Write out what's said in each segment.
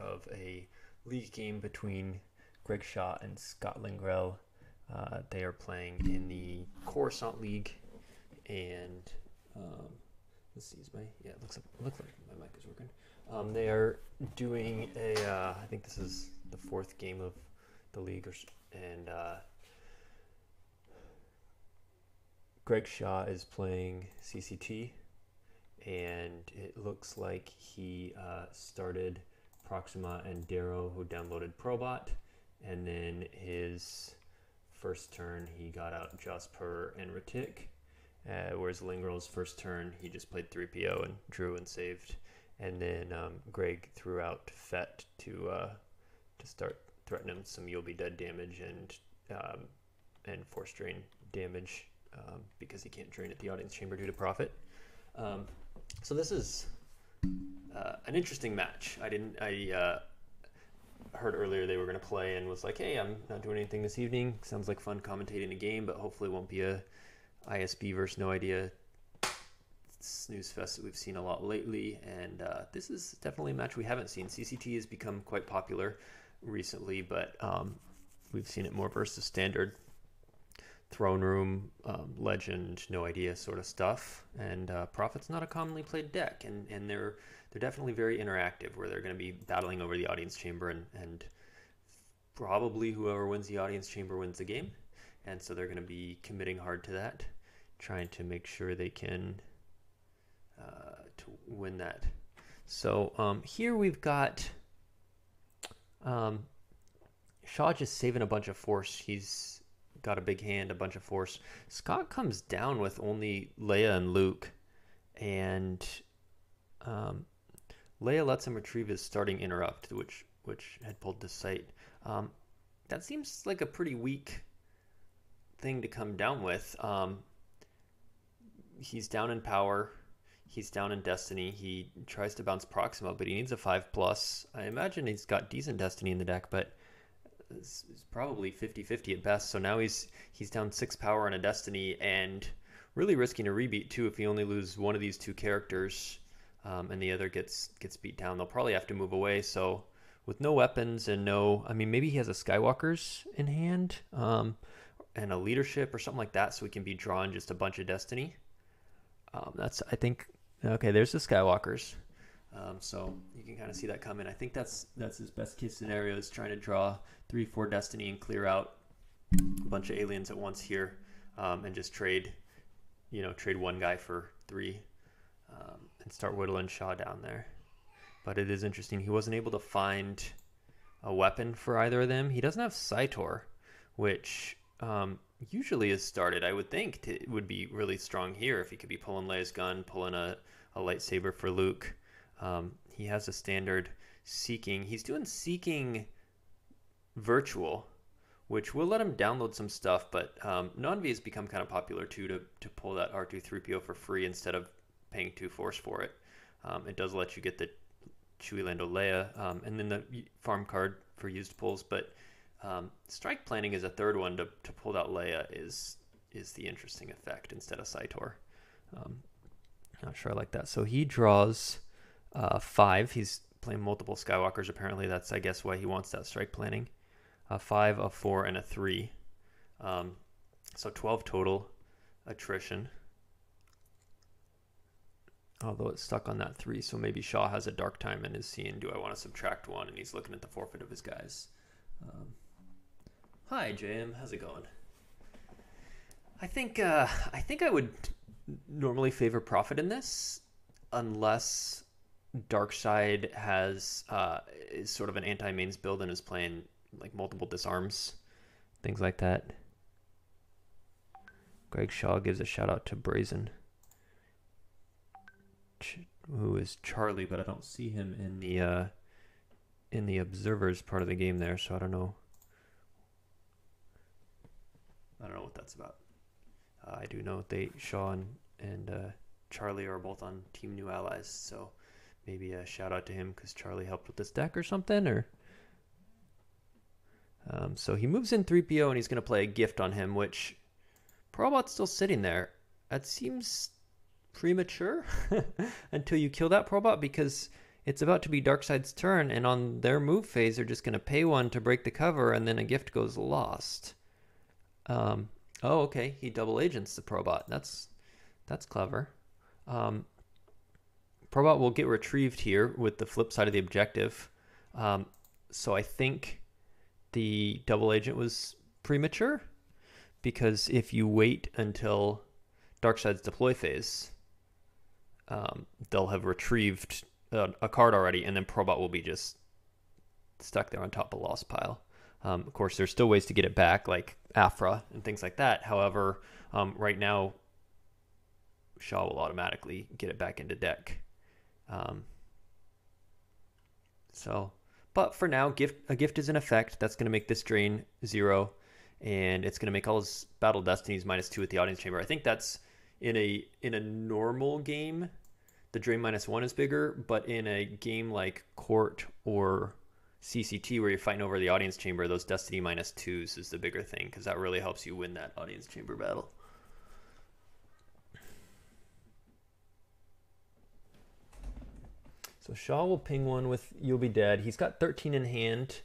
of a league game between Greg Shaw and Scott Lingrell. They are playing in the Coruscant League, and let's see, it looks like my mic is working. They are doing I think this is the fourth game of the league, and Greg Shaw is playing CCT, and it looks like he started Proxima and Darrow, who downloaded Probot, and then his first turn he got out Jasper and Ratik, whereas Lingrell's first turn he just played 3PO and drew and saved, and then Greg threw out Fett to start threatening some You'll Be Dead damage and force drain damage because he can't drain at the audience chamber due to profit. So this is an interesting match. I heard earlier they were going to play and was like, hey, I'm not doing anything this evening. Sounds like fun commentating a game, but hopefully it won't be a ISB versus No Idea snooze fest that we've seen a lot lately. And this is definitely a match we haven't seen. CCT has become quite popular recently, but we've seen it more versus standard throne room, legend, No Idea sort of stuff. And Profit's not a commonly played deck, and they're definitely very interactive, where they're going to be battling over the audience chamber, and probably whoever wins the audience chamber wins the game. And so they're going to be committing hard to that, trying to make sure they can to win that. So here we've got Shaw just saving a bunch of force. He's got a big hand, a bunch of force. Scott comes down with only Leia and Luke, and Leia lets him retrieve his starting interrupt, which had pulled to sight. That seems like a pretty weak thing to come down with. He's down in power. He's down in Destiny. He tries to bounce Proxima, but he needs a 5+. I imagine he's got decent Destiny in the deck, but it's probably 50-50 at best. So now he's down 6 power on a Destiny, and really risking a rebeat too if he only loses one of these two characters, and the other gets beat down. They'll probably have to move away. So with no weapons and maybe he has a Skywalker's in hand, and a leadership or something like that, so he can be drawing just a bunch of Destiny. Okay, there's the Skywalkers. So you can kind of see that coming. I think that's his best case scenario, is trying to draw 3-4 Destiny and clear out a bunch of aliens at once here, and just trade one guy for 3, and start whittling Shaw down there. But it is interesting. He wasn't able to find a weapon for either of them. He doesn't have Cytor, which usually is started. I would think it would be really strong here if he could be pulling Leia's gun, pulling a lightsaber for Luke. He has a standard Seeking. He's doing Seeking Virtual, which will let him download some stuff, but Non-V has become kind of popular too, to pull that R2-3PO for free instead of paying 2 force for it. It does let you get the Chewie Lando Leia, and then the farm card for used pulls, but strike planning is a third one to pull out Leia is the interesting effect instead of Cytor. Not sure I like that. So he draws 5. He's playing multiple Skywalkers apparently. That's, I guess, why he wants that strike planning. A 5, a 4, and a 3. So 12 total attrition. Although it's stuck on that 3, so maybe Shaw has a dark time and is seeing, do I want to subtract 1? And he's looking at the forfeit of his guys. Hi, JM. How's it going? I think I would normally favor Profit in this, unless Darkside is sort of an anti-mains build and is playing like multiple disarms, things like that. Greg Shaw gives a shout out to Brazen, who is Charlie, but I don't see him in the observers part of the game there, so I don't know what that's about. I do know Shaw and Charlie are both on Team New Allies, so maybe a shout out to him because Charlie helped with this deck or something. Or so he moves in 3PO and he's going to play a gift on him, which Probot's still sitting there. That seems premature until you kill that Probot, because it's about to be Darkside's turn, and on their move phase, they're just going to pay 1 to break the cover, and then a gift goes lost. Oh, okay. He double agents the Probot. That's clever. Probot will get retrieved here with the flip side of the objective. So I think the double agent was premature, because if you wait until Darkside's deploy phase, they'll have retrieved a card already, and then Probot will be just stuck there on top of Lost Pile. Of course, there's still ways to get it back, like Afra and things like that. However, right now, Shaw will automatically get it back into deck. But for now, a gift is in effect. That's going to make this drain 0, and it's going to make all his Battle Destinies -2 at the Audience Chamber. I think that's in a normal game, the drain -1 is bigger, but in a game like Court or CCT where you're fighting over the Audience Chamber, those Destiny -2s is the bigger thing, because that really helps you win that Audience Chamber battle. So Shaw will ping 1 with You'll Be Dead. He's got 13 in hand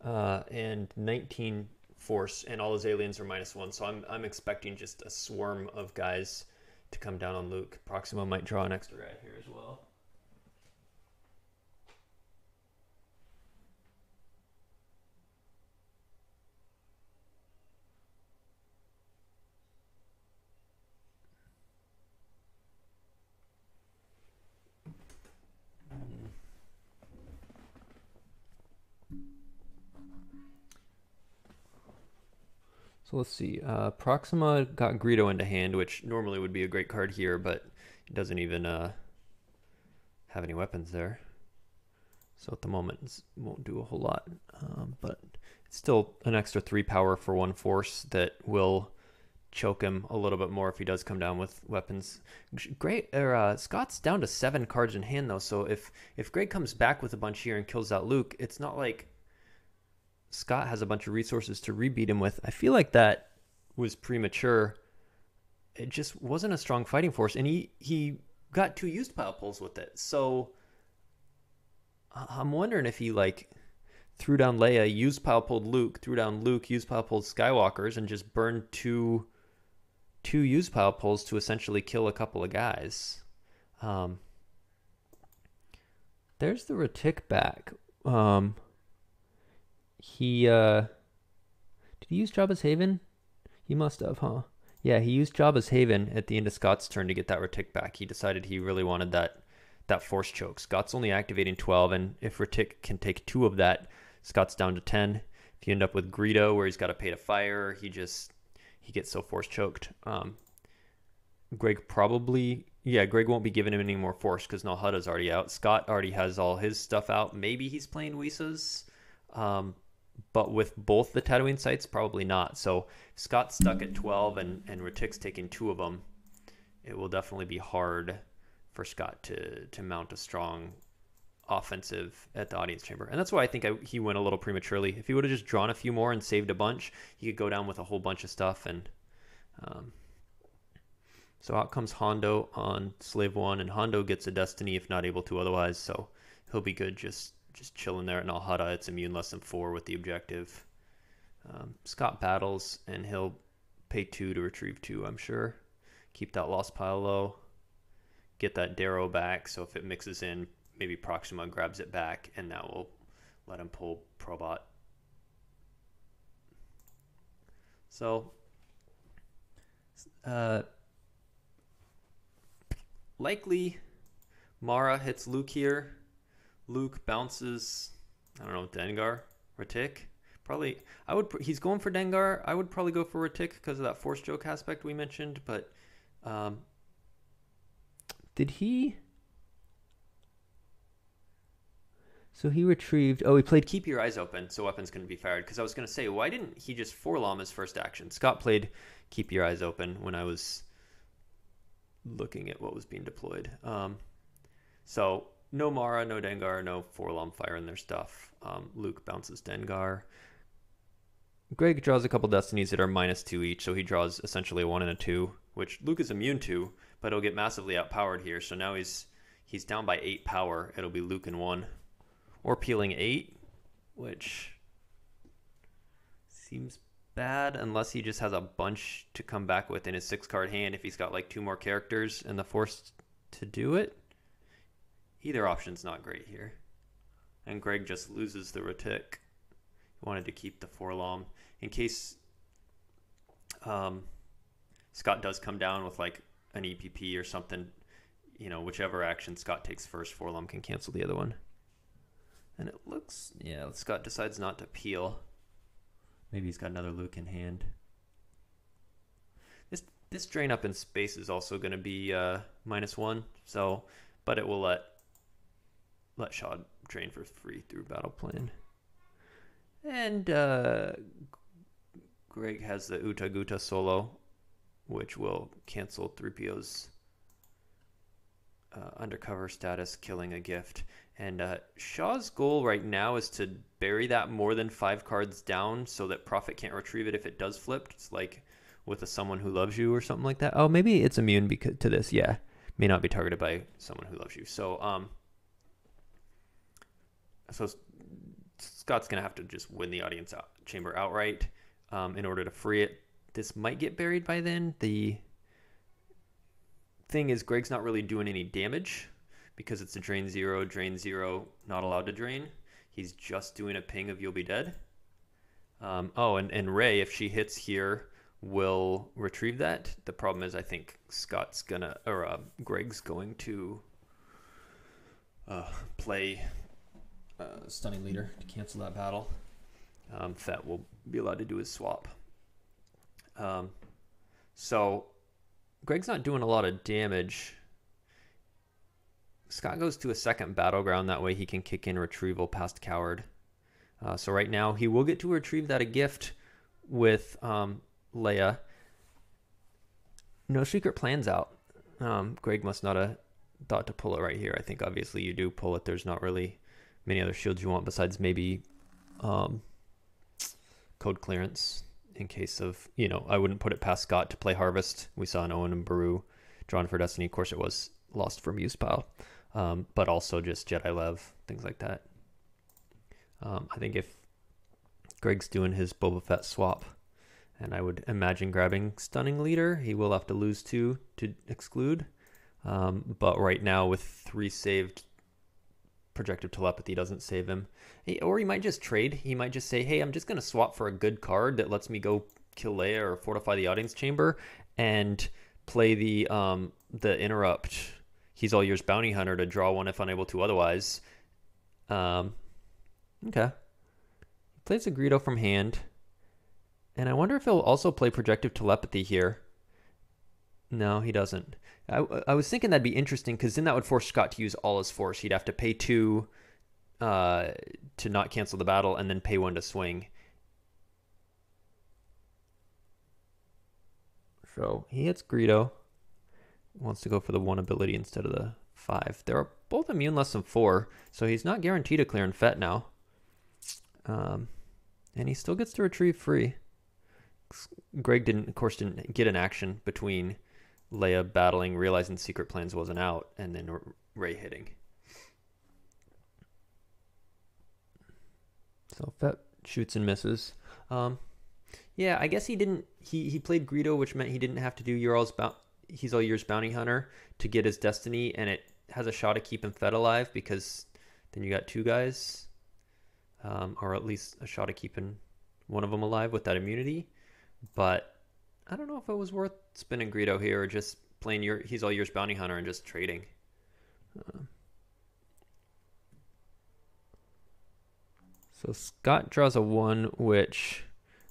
and 19 force, and all his aliens are -1. So I'm expecting just a swarm of guys to come down on Luke. Proxima might draw an extra guy here as well. So let's see. Proxima got Greedo into hand, which normally would be a great card here, but it doesn't even have any weapons there. So at the moment, it won't do a whole lot. But it's still an extra 3 power for 1 force that will choke him a little bit more if he does come down with weapons. Scott's down to 7 cards in hand, though. So if Greg comes back with a bunch here and kills out Luke, it's not like Scott has a bunch of resources to rebeat him with. I feel like that was premature. It just wasn't a strong fighting force, and he got 2 used pile pulls with it. So I'm wondering if he threw down Leia, used pile pulled Luke, threw down Luke, used pile pulled Skywalkers, and just burned two used pile pulls to essentially kill a couple of guys. There's the Retic back. Did he use Jabba's Haven? He must have, huh? Yeah, he used Jabba's Haven at the end of Scott's turn to get that Retic back. He decided he really wanted that force choke. Scott's only activating 12, and if Retic can take 2 of that, Scott's down to 10. If you end up with Greedo, where he's got to pay to fire, he gets so force choked. Greg won't be giving him any more force because Nalhada's already out. Scott already has all his stuff out. Maybe he's playing Whisa's. But with both the Tatooine sites, probably not. So if Scott's stuck at 12 and Retic's taking 2 of them, it will definitely be hard for Scott to mount a strong offensive at the Audience Chamber. And that's why I think he went a little prematurely. If he would have just drawn a few more and saved a bunch, he could go down with a whole bunch of stuff. And so out comes Hondo on Slave 1, and Hondo gets a Destiny if not able to otherwise. So he'll be good just chilling there at Nalhada. It's immune less than 4 with the objective. Scott battles, and he'll pay 2 to retrieve 2, I'm sure. Keep that Lost Pile low. Get that Darrow back, so if it mixes in, maybe Proxima grabs it back, and that will let him pull Probot. So, likely Mara hits Luke here. Luke bounces, I don't know, Dengar, Retic. Probably, he's going for Dengar. I would probably go for Retic because of that force choke aspect we mentioned, but did he? So he retrieved, he played Keep Your Eyes Open so weapons couldn't be fired, because I was going to say, why didn't he just 4-lom his first action? Scott played Keep Your Eyes Open when I was looking at what was being deployed. So no Mara, no Dengar, no 4-lom fire in their stuff. Luke bounces Dengar. Greg draws a couple Destinies that are -2 each, so he draws essentially a 1 and a 2, which Luke is immune to, but he'll get massively outpowered here. So now he's he's down by 8 power. It'll be Luke in 1. Or peeling 8, which seems bad unless he just has a bunch to come back with in his 6-card hand if he's got like 2 more characters and the force to do it. Either option's not great here. And Greg just loses the Retic. He wanted to keep the Forlom in case Scott does come down with like an EPP or something. You know, whichever action Scott takes first, Forlom can cancel the other one. And it looks, yeah, Scott decides not to peel. Maybe he's got another Luke in hand. This drain up in space is also going to be -1. So, but it will let Shaw drain for free through battle plan. And Greg has the Uta Guta solo, which will cancel 3PO's undercover status, killing a gift. And Shaw's goal right now is to bury that more than 5 cards down so that Prophet can't retrieve it if it does flip. It's like with a Someone Who Loves You or something like that. Oh, maybe it's immune to this. Yeah, may not be targeted by Someone Who Loves You. So, so Scott's going to have to just win the audience chamber outright in order to free it. This might get buried by then. The thing is, Greg's not really doing any damage because it's a drain 0, not allowed to drain. He's just doing a ping of You'll Be Dead. Oh, and Ray, if she hits here, will retrieve that. The problem is I think Greg's going to play Stunning Leader to cancel that battle. Fett will be allowed to do his swap. So Greg's not doing a lot of damage. Scott goes to a second battleground. That way he can kick in retrieval past Coward. So right now he will get to retrieve that a gift with Leia. No secret plans out. Greg must not have thought to pull it right here. I think obviously you do pull it. There's not really many other shields you want besides maybe code clearance in case of, you know, I wouldn't put it past Scott to play Harvest. We saw an Owen and Baru drawn for Destiny. Of course it was lost from use pile. But also just Jedi Lev, things like that. I think if Greg's doing his Boba Fett swap, and I would imagine grabbing Stunning Leader, he will have to lose 2 to exclude. But right now with 3 saved, Projective Telepathy doesn't save him. Or he might just trade. He might just say, hey, I'm just going to swap for a good card that lets me go kill Leia or fortify the audience chamber and play the interrupt. He's All Yours Bounty Hunter to draw 1 if unable to otherwise. Okay. He plays a Greedo from hand. And I wonder if he'll also play Projective Telepathy here. No, he doesn't. I was thinking that'd be interesting because then that would force Scott to use all his force. He'd have to pay 2 to not cancel the battle and then pay 1 to swing. So he hits Greedo. Wants to go for the 1 ability instead of the 5. They're both immune less than 4, so he's not guaranteed to clear in Fett now. And he still gets to retrieve free. Greg didn't get an action between Leia battling, realizing Secret Plans wasn't out, and then Rey hitting. So Fett shoots and misses. Yeah, I guess he didn't. He played Greedo, which meant he didn't have to do He's All Yours Bounty Hunter to get his Destiny, and it has a shot at keeping Fett alive because then you got 2 guys, or at least a shot at keeping one of them alive with that immunity. But I don't know if it was worth spinning Greedo here or just playing He's All Yours Bounty Hunter and just trading. So Scott draws a 1, which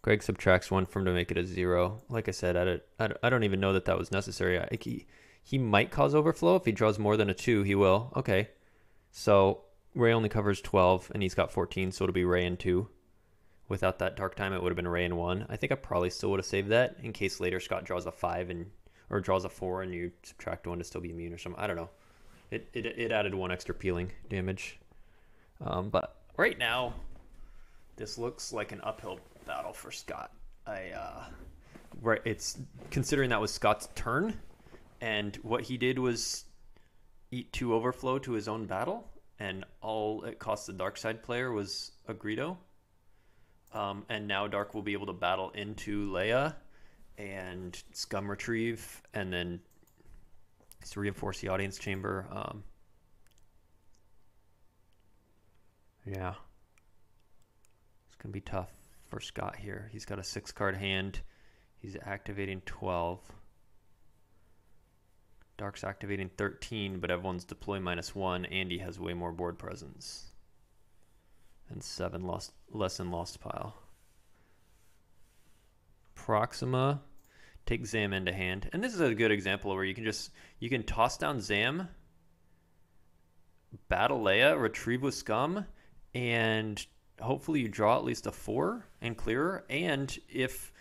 Greg subtracts 1 from to make it a 0. Like I said, I don't even know that was necessary. He might cause overflow. If he draws more than a 2, he will. Okay. So Ray only covers 12, and he's got 14, so it'll be Ray and 2. Without that Dark Time, it would have been Ray and 1. I think I probably still would have saved that in case later Scott draws a 5 or draws a 4 and you subtract 1 to still be immune or something. I don't know. It added 1 extra peeling damage. But right now, this looks like an uphill battle for Scott. It's considering that was Scott's turn, and what he did was eat 2 overflow to his own battle, and all it cost the dark side player was a Greedo. And now Dark will be able to battle into Leia and scum retrieve, and then just reinforce the audience chamber. Yeah. It's going to be tough for Scott here. He's got a 6-card hand. He's activating 12. Dark's activating 13, but everyone's deploy -1. Andy has way more board presence. And 7 less in lost pile. Proxima, take Zam into hand. And this is a good example where you can toss down Zam, battle Leia, retrieve with scum, and hopefully you draw at least a 4 and clearer. And if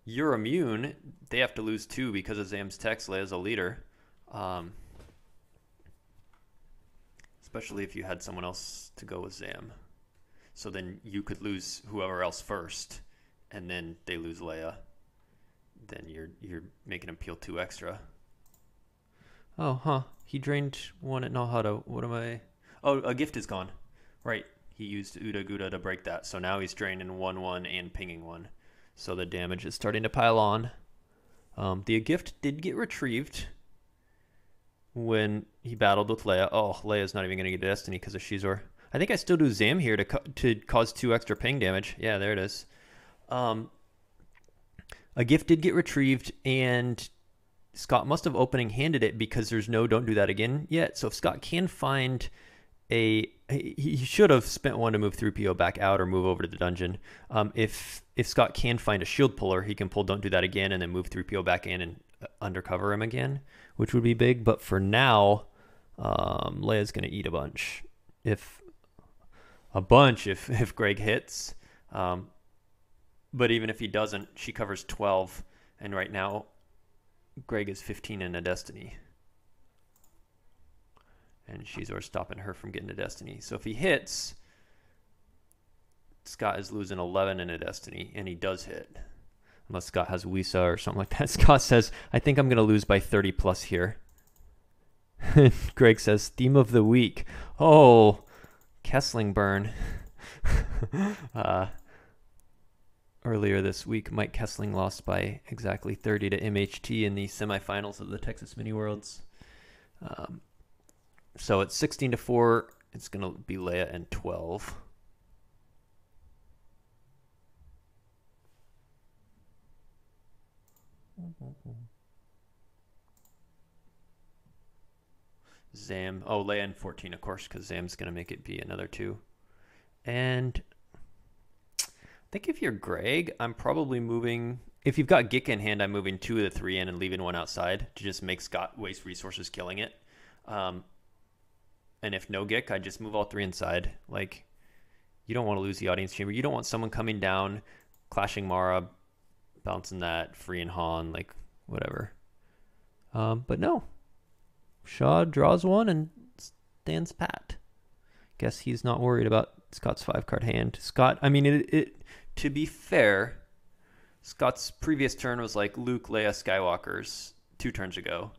you're immune, they have to lose 2 because of Zam's text. Leia's a leader. Especially if you had someone else to go with Zam. So then you could lose whoever else first, and then they lose Leia. Then you're making him peel 2 extra. Oh, huh. He drained 1 at Nahado. What am I... Oh, a gift is gone. Right. He used Uda Guda to break that. So now he's draining 1/1 and pinging 1. So the damage is starting to pile on. The gift did get retrieved when he battled with Leia. Oh, Leia's not even going to get Destiny because of Shizor. I think I still do Zam here to cause 2 extra ping damage. Yeah, there it is. A gift did get retrieved, and Scott must have opening handed it because there's no don't do that again yet. So if Scott can find he should have spent 1 to move 3PO back out or move over to the dungeon. If Scott can find a shield puller, he can pull don't do that again and then move 3PO back in and undercover him again, which would be big. But for now, Leia's going to eat a bunch. If Greg hits. But even if he doesn't, she covers 12. And right now, Greg is 15 in a Destiny. And Shizor's stopping her from getting to Destiny. So if he hits, Scott is losing 11 in a Destiny. And he does hit. Unless Scott has Wisa or something like that. Scott says, I think I'm going to lose by 30 plus here. Greg says, theme of the week. Oh, Kessling burn. Earlier this week, Mike Kessling lost by exactly 30 to MHT in the semifinals of the Texas Mini Worlds. So it's 16-4. It's going to be Leia and 12. Zam. Oh, Leia and 14, of course, because Zam's going to make it be another 2. And I think if you're Greg, I'm probably moving... If you've got Gik in hand, I'm moving 2 of the 3 in and leaving 1 outside to just make Scott waste resources killing it. And if no Gik, I just move all 3 inside. Like, you don't want to lose the audience chamber. You don't want someone coming down, clashing Mara, bouncing that, freeing Han, like, whatever. But no. Shaw draws 1 and stands pat. Guess he's not worried about Scott's 5-card hand. Scott, I mean, to be fair, Scott's previous turn was like Luke, Leia, Skywalker's 2 turns ago.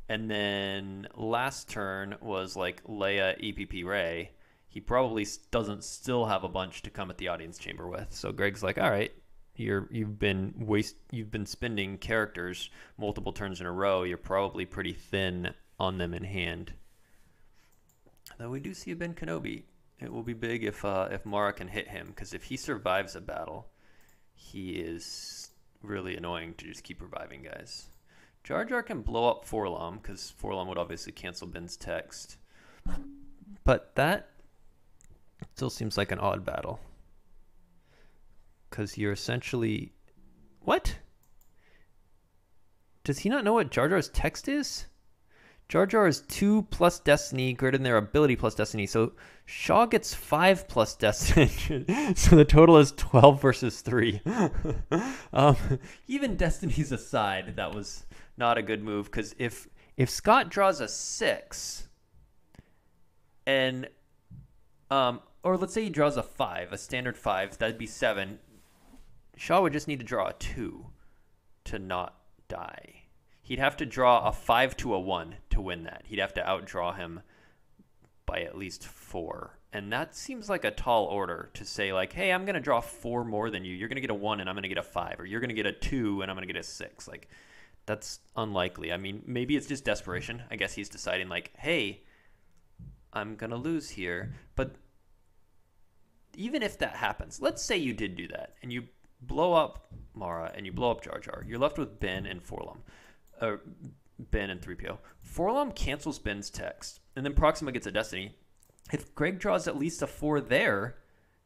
And then last turn was like Leia, EPP, Rey. He probably doesn't still have a bunch to come at the audience chamber with. So Greg's like, all right, you've been spending characters multiple turns in a row. You're probably pretty thin on them in hand. Though we do see a Ben Kenobi. It will be big if Mara can hit him, because if he survives a battle, he is really annoying to just keep reviving guys. Jar Jar can blow up Forlom, because Forlom would obviously cancel Ben's text. But that still seems like an odd battle. Because you're essentially... What? Does he not know what Jar Jar's text is? Jar Jar is 2 plus Destiny greater than their ability plus Destiny. So Shaw gets 5 plus Destiny. So the total is 12 versus 3. Even Destinies aside, that was not a good move. Because if Scott draws a 6, and or let's say he draws a 5, a standard 5, that'd be 7. Shaw would just need to draw a 2 to not die. he'd have to draw a 5 to a 1 to win that. He'd have to outdraw him by at least 4. And that seems like a tall order to say, like, hey, I'm going to draw 4 more than you. You're going to get a 1 and I'm going to get a 5. Or you're going to get a 2 and I'm going to get a 6. Like, that's unlikely. I mean, maybe it's just desperation. I guess he's deciding, like, hey, I'm going to lose here. But even if that happens, let's say you did do that and you blow up Mara and you blow up Jar Jar. You're left with Ben and Forlom. Ben and 3PO. Forlom cancels Ben's text, and then Proxima gets a Destiny. If Greg draws at least a 4 there,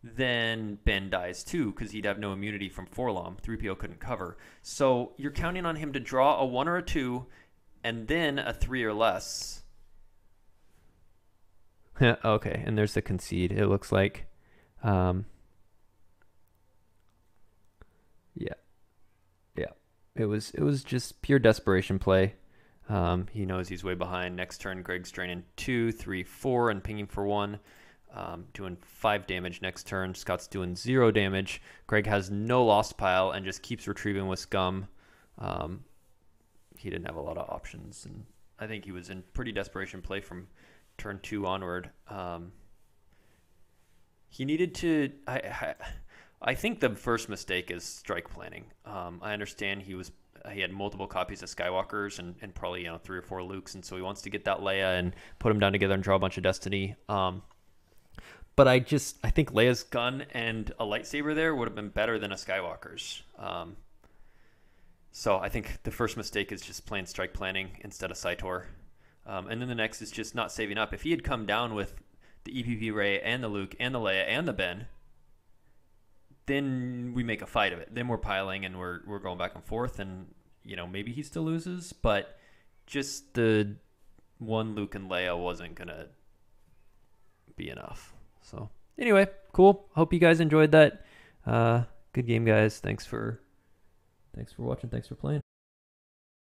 then Ben dies too, because he'd have no immunity from Forlom. 3PO couldn't cover. So you're counting on him to draw a 1 or a 2, and then a 3 or less. Okay, and there's the concede, it looks like. Yeah. It was just pure desperation play. He knows he's way behind. Next turn, Greg's draining 2, 3, 4, and pinging for 1. Doing 5 damage next turn. Scott's doing 0 damage. Greg has no lost pile and just keeps retrieving with scum. He didn't have a lot of options, and I think he was in pretty desperation play from turn 2 onward. He needed to... I think the first mistake is strike planning. I understand he had multiple copies of Skywalkers and probably 3 or 4 Lukes, and so he wants to get that Leia and put them down together and draw a bunch of Destiny. But I think Leia's gun and a lightsaber there would have been better than a Skywalker's. So I think the first mistake is just playing strike planning instead of Saitor. And then the next is just not saving up. If he had come down with the EPP Rey and the Luke and the Leia and the Ben, then we make a fight of it. Then we're piling and we're going back and forth, and maybe he still loses, but just the one Luke and Leia wasn't gonna be enough. So anyway, cool. Hope you guys enjoyed that. Good game, guys. Thanks for watching. Thanks for playing.